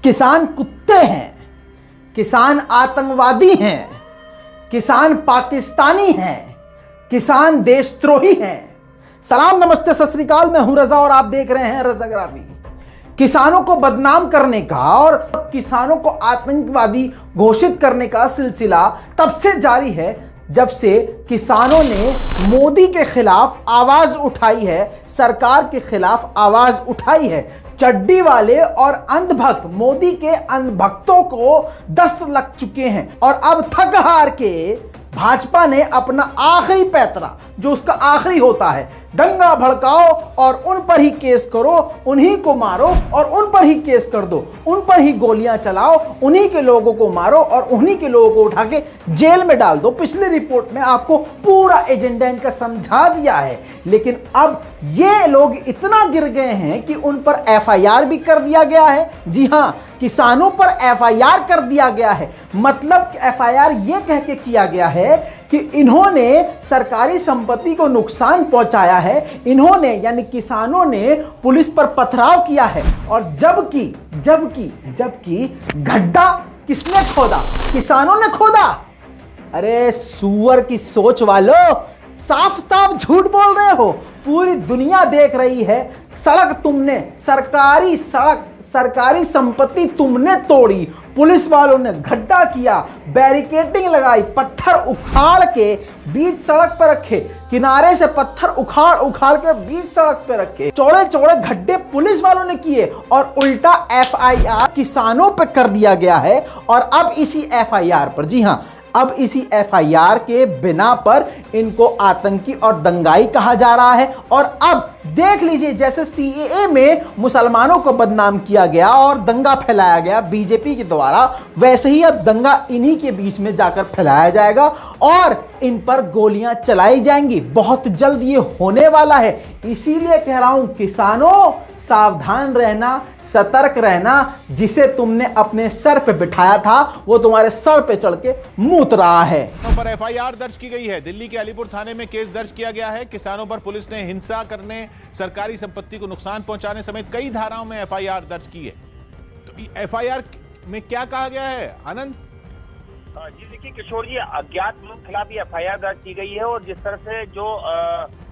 किसान कुत्ते हैं, किसान आतंकवादी हैं, किसान पाकिस्तानी हैं, किसान देशद्रोही हैं। सलाम नमस्ते सत श्री अकाल, मैं हूं रजा और आप देख रहे हैं रजाग्राफी। किसानों को बदनाम करने का और किसानों को आतंकवादी घोषित करने का सिलसिला तब से जारी है जब से किसानों ने मोदी के खिलाफ आवाज उठाई है, सरकार के खिलाफ आवाज उठाई है। चड्डी वाले और अंधभक्त मोदी के अंधभक्तों को दस्त लग चुके हैं और अब थक हार के भाजपा ने अपना आखिरी पैतरा, जो उसका आखिरी होता है, दंगा भड़काओ और उन पर ही केस करो, उन्हीं को मारो और उन पर ही केस कर दो, उन पर ही गोलियां चलाओ, उन्हीं के लोगों को मारो और उन्हीं के लोगों को उठा के जेल में डाल दो। पिछली रिपोर्ट में आपको पूरा एजेंडा इनका समझा दिया है, लेकिन अब ये लोग इतना गिर गए हैं कि उन पर एफआईआर भी कर दिया गया है। जी हां, किसानों पर एफआईआर कर दिया गया है। मतलब एफआईआर ये कह के किया गया है कि इन्होंने सरकारी संपत्ति को नुकसान पहुंचाया है, इन्होंने यानी किसानों ने पुलिस पर पथराव किया है। और जबकि गड्ढा किसने खोदा? किसानों ने खोदा। अरे सुअर की सोच वालों, साफ साफ झूठ बोल रहे हो। पूरी दुनिया देख रही है। सड़क तुमने, सरकारी संपत्ति तुमने तोड़ी, पुलिस वालों ने गड्ढा किया, बैरिकेडिंग लगाई, पत्थर उखाड़ के बीच सड़क पर रखे, किनारे से पत्थर उखाड़ के बीच सड़क पे रखे, चौड़े चौड़े गड्ढे पुलिस वालों ने किए और उल्टा एफआईआर किसानों पे कर दिया गया है। और अब इसी एफआईआर पर, जी हां, अब इसी एफआईआर के बिना पर इनको आतंकी और दंगाई कहा जा रहा है। और अब देख लीजिए, जैसे सीएए में मुसलमानों को बदनाम किया गया और दंगा फैलाया गया बीजेपी के द्वारा, वैसे ही अब दंगा इन्हीं के बीच में जाकर फैलाया जाएगा और इन पर गोलियां चलाई जाएंगी। बहुत जल्द ये होने वाला है। इसीलिए कह रहा हूं, किसानों सावधान रहना, सतर्क रहना। जिसे तुमने अपने सर पे बिठाया था वो तुम्हारे सर पे चढ़ के मूत रहा है। पर एफआईआर दर्ज की गई है। दिल्ली के अलीपुर थाने में केस दर्ज किया गया है। किसानों पर पुलिस ने हिंसा करने, सरकारी संपत्ति को नुकसान पहुंचाने समेत कई धाराओं में एफआईआर दर्ज की है। तो एफआईआर में क्या कहा गया है, आनंद? जी देखिए किशोर जी, अज्ञात लोगों के खिलाफ एफआईआर दर्ज की गई है और जिस तरह से जो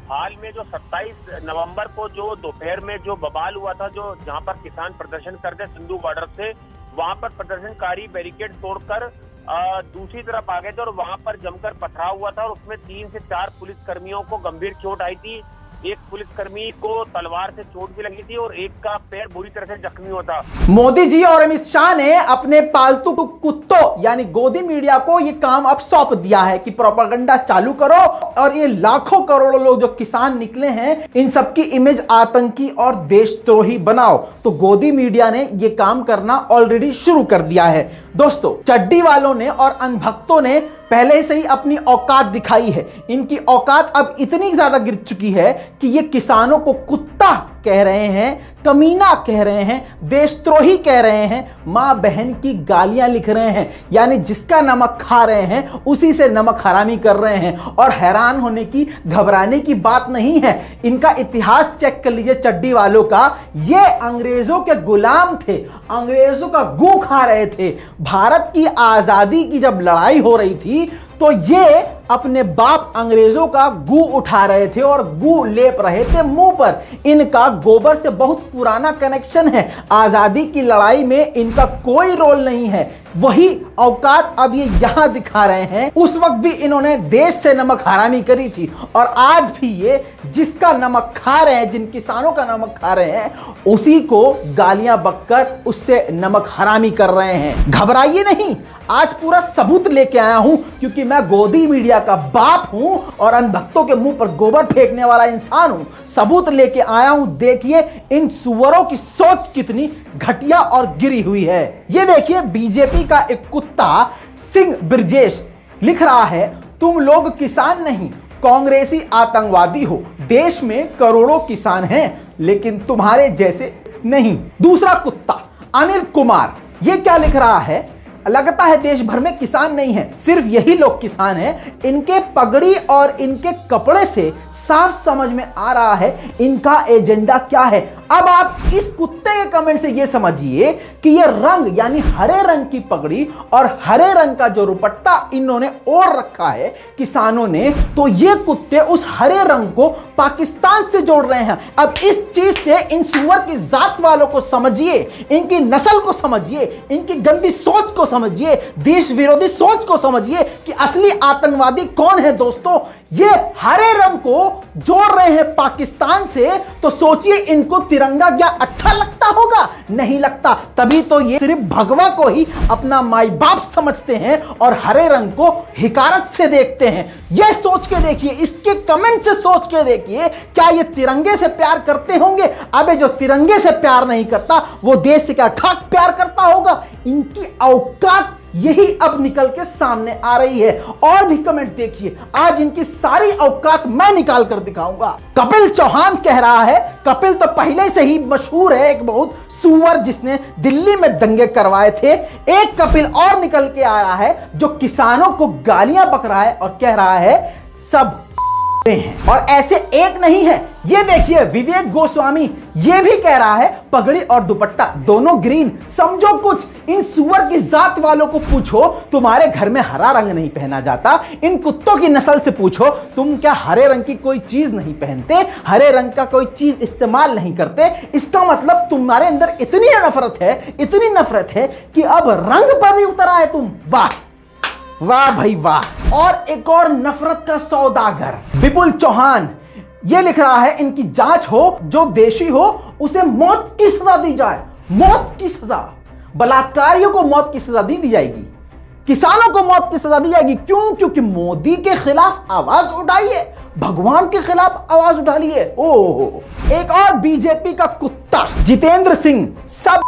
हाल में जो 27 नवंबर को जो दोपहर में जो बवाल हुआ था, जो जहां पर किसान प्रदर्शन करते सिंधु बॉर्डर से, वहां पर प्रदर्शनकारी बैरिकेड तोड़कर दूसरी तरफ आ गए थे और वहां पर जमकर पथराव हुआ था और उसमें 3 से 4 पुलिसकर्मियों को गंभीर चोट आई थी। एक पुलिसकर्मी को तलवार से चोट भी लगी थी और एक का पैर बुरी तरह से जख्मी हुआ था। मोदी जी और अमित शाह ने अपने पालतू कुत्तों यानी गोदी मीडिया को ये काम अब सौंप दिया है कि प्रोपेगेंडा चालू करो और ये लाखों करोड़ों लोग जो किसान निकले हैं, इन सबकी इमेज आतंकी और देशद्रोही बनाओ। तो गोदी मीडिया ने ये काम करना ऑलरेडी शुरू कर दिया है। दोस्तों, चड्डी वालों ने और अनभक्तों ने पहले से ही अपनी औकात दिखाई है। इनकी औकात अब इतनी ज्यादा गिर चुकी है कि ये किसानों को कुत्ता कह रहे हैं, कमीना कह रहे हैं, देशद्रोही कह रहे हैं, मां बहन की गालियां लिख रहे हैं। यानी जिसका नमक खा रहे हैं उसी से नमक हरामी कर रहे हैं। और हैरान होने की, घबराने की बात नहीं है। इनका इतिहास चेक कर लीजिए चड्डी वालों का। ये अंग्रेजों के गुलाम थे, अंग्रेजों का गू खा रहे थे। भारत की आजादी की जब लड़ाई हो रही थी तो ये अपने बाप अंग्रेजों का गू उठा रहे थे और गू लेप रहे थे मुंह पर। इनका गोबर से बहुत पुराना कनेक्शन है। आजादी की लड़ाई में इनका कोई रोल नहीं है। वही औकात अब ये यहां दिखा रहे हैं। उस वक्त भी इन्होंने देश से नमक हरामी करी थी और आज भी ये जिसका नमक खा रहे हैं, जिन किसानों का नमक खा रहे हैं, उसी को गालियां बककर उससे नमक हरामी कर रहे हैं। घबराइए नहीं, आज पूरा सबूत लेके आया हूं क्योंकि मैं गोदी मीडिया का बाप हूं और अनभक्तों के मुंह पर गोबर फेंकने वाला इंसान हूं। सबूत लेके आया हूं। देखिए इन सुअरों की सोच कितनी घटिया और गिरी हुई है। ये देखिए, बीजेपी का एक कुत्ता सिंह ब्रजेश लिख रहा है, तुम लोग किसान नहीं, कांग्रेसी आतंकवादी हो। देश में करोड़ों किसान हैं लेकिन तुम्हारे जैसे नहीं। दूसरा कुत्ता अनिल कुमार, ये क्या लिख रहा है, लगता है देश भर में किसान नहीं है, सिर्फ यही लोग किसान हैं। इनके पगड़ी और इनके कपड़े से साफ समझ में आ रहा है इनका एजेंडा क्या है। अब आप इस कुत्ते के कमेंट से यह समझिए कि यह रंग यानी हरे रंग की पगड़ी और हरे रंग का जो दुपट्टा इन्होंने ओढ़ रखा है किसानों ने, तो ये कुत्ते उस हरे रंग को पाकिस्तान से जोड़ रहे हैं। अब इस चीज से इन सुअर की जात वालों को समझिए, इनकी नस्ल को समझिए, इनकी गंदी सोच को समझिए, देश विरोधी सोच को समझिए कि असली आतंकवादी कौन है। दोस्तों, ये हरे रंग को जोड़ रहे हैं पाकिस्तान से, तो सोचिए इनको तिरंगा क्या अच्छा लगता होगा? नहीं लगता। तभी तो ये सिर्फ भगवा को ही अपना माई बाप समझते हैं और हरे रंग को हिकारत से देखते हैं। ये सोच के देखिए, इसके कमेंट से सोच के देखिए, क्या ये तिरंगे से प्यार करते होंगे? अबे जो तिरंगे से प्यार नहीं करता वो देश से क्या खाक प्यार करता होगा? इनकी औकात यही अब निकल के सामने आ रही है। और भी कमेंट देखिए, आज इनकी सारी औकात मैं निकाल कर दिखाऊंगा। कपिल चौहान कह रहा है, कपिल तो पहले से ही मशहूर है एक बहुत सुअर जिसने दिल्ली में दंगे करवाए थे। एक कपिल और निकल के आया है जो किसानों को गालियां बक रहा है और कह रहा है सब हैं। और ऐसे एक नहीं है, ये देखिए विवेक गोस्वामी ये भी कह रहा है पगड़ी और दुपट्टा दोनों ग्रीन। समझो कुछ, इन सुअर की जात वालों को पूछो तुम्हारे घर में हरा रंग नहीं पहना जाता। इन कुत्तों की नस्ल से पूछो तुम क्या हरे रंग की कोई चीज नहीं पहनते, हरे रंग का कोई चीज इस्तेमाल नहीं करते। इसका मतलब तुम्हारे अंदर इतनी नफरत है कि अब रंग पर भी उतर आए तुम। वाह वाह भाई वाह। और एक और नफरत का सौदागर विपुल चौहान ये लिख रहा है इनकी जांच हो, जो दोषी हो उसे मौत की सजा दी जाए। मौत की सजा, बलात्कारियों को मौत की सजा दी जाएगी, किसानों को मौत की सजा दी जाएगी। क्यों? क्योंकि मोदी के खिलाफ आवाज उठाइए, भगवान के खिलाफ आवाज उठा लिए। ओह, एक और बीजेपी का कुत्ता जितेंद्र सिंह, सब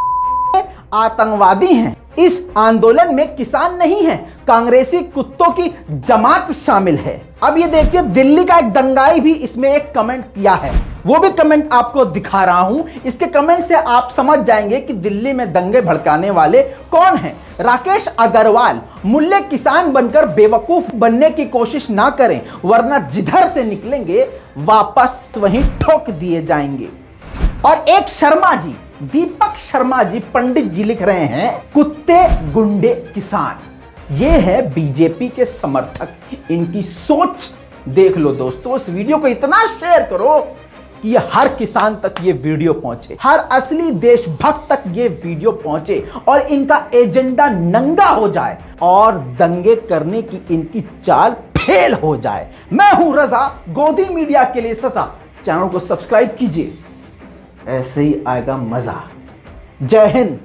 आतंकवादी हैं। इस आंदोलन में किसान नहीं है, कांग्रेसी कुत्तों की जमात शामिल है। अब ये देखिए दिल्ली का एक दंगाई भी इसमें एक कमेंट किया है, वो भी कमेंट आपको दिखा रहा हूं। इसके कमेंट से आप समझ जाएंगे कि दिल्ली में दंगे भड़काने वाले कौन हैं। राकेश अग्रवाल, मुल्ले किसान बनकर बेवकूफ बनने की कोशिश ना करें वरना जिधर से निकलेंगे वापस वहीं ठोक दिए जाएंगे। और एक शर्मा जी, दीपक शर्मा जी, पंडित जी लिख रहे हैं कुत्ते गुंडे किसान। ये है बीजेपी के समर्थक, इनकी सोच देख लो दोस्तों। इस वीडियो को इतना शेयर करो कि ये हर किसान तक ये वीडियो पहुंचे, हर असली देशभक्त तक ये वीडियो पहुंचे और इनका एजेंडा नंगा हो जाए और दंगे करने की इनकी चाल फेल हो जाए। मैं हूं रजा, गोदी मीडिया के लिए सजा। चैनल को सब्सक्राइब कीजिए, ऐसे ही आएगा मजा। जय हिंद।